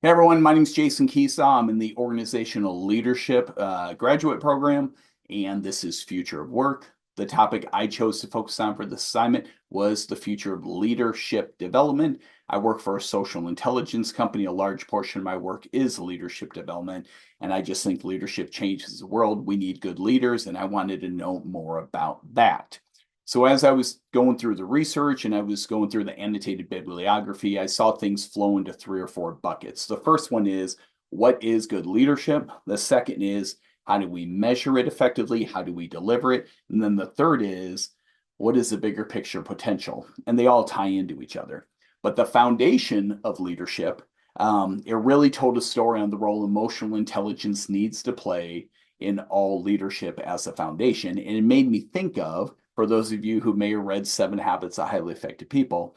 Hey everyone, my name is Jason Keesaw. I'm in the Organizational Leadership graduate program, and this is Future of Work. The topic I chose to focus on for this assignment was the future of leadership development. I work for a social intelligence company. A large portion of my work is leadership development, and I just think leadership changes the world. We need good leaders, and I wanted to know more about that. So as I was going through the research and I was going through the annotated bibliography, I saw things flow into three or four buckets. The first one is, what is good leadership? The second is, how do we measure it effectively? How do we deliver it? And then the third is, what is the bigger picture potential? And they all tie into each other. But the foundation of leadership, it really told a story on the role emotional intelligence needs to play in all leadership as a foundation. And it made me think of, for those of you who may have read Seven Habits of Highly Effective People,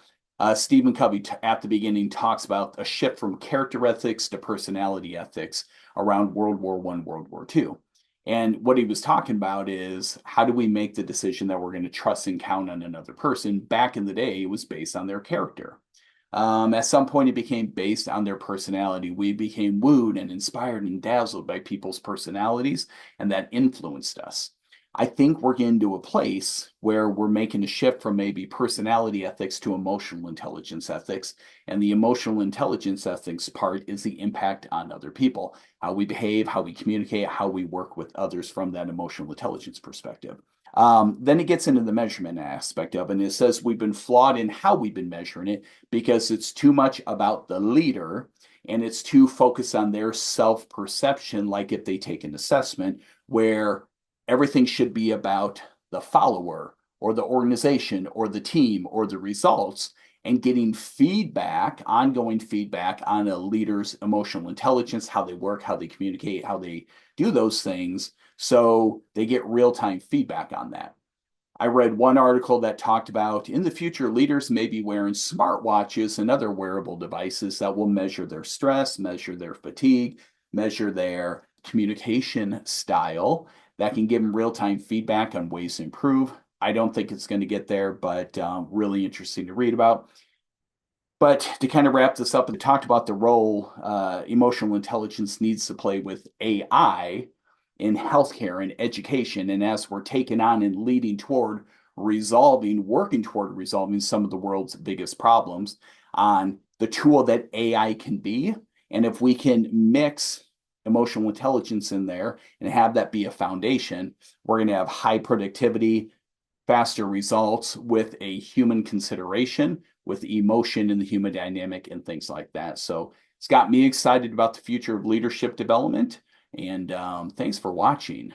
Stephen Covey at the beginning talks about a shift from character ethics to personality ethics around World War I, World War II. And what he was talking about is, how do we make the decision that we're going to trust and count on another person? Back in the day, it was based on their character. At some point, it became based on their personality. We became wooed and inspired and dazzled by people's personalities, and that influenced us. I think we're getting to a place where we're making a shift from maybe personality ethics to emotional intelligence ethics. And the emotional intelligence ethics part is the impact on other people, how we behave, how we communicate, how we work with others from that emotional intelligence perspective. Then it gets into the measurement aspect of it, and it says we've been flawed in how we've been measuring it because it's too much about the leader and it's too focused on their self-perception, like if they take an assessment where everything should be about the follower or the organization or the team or the results, and getting feedback, ongoing feedback on a leader's emotional intelligence, how they work, how they communicate, how they do those things, so they get real-time feedback on that. I read one article that talked about, in the future, leaders may be wearing smartwatches and other wearable devices that will measure their stress, measure their fatigue, measure their communication style, that can give them real-time feedback on ways to improve. I don't think it's going to get there, but really interesting to read about. But to kind of wrap this up, we talked about the role emotional intelligence needs to play with AI in healthcare and education. And as we're taking on and leading toward working toward resolving some of the world's biggest problems, on the tool that AI can be. And if we can mix emotional intelligence in there and have that be a foundation, we're going to have high productivity, faster results with a human consideration, with emotion in the human dynamic and things like that. So it's got me excited about the future of leadership development. And thanks for watching.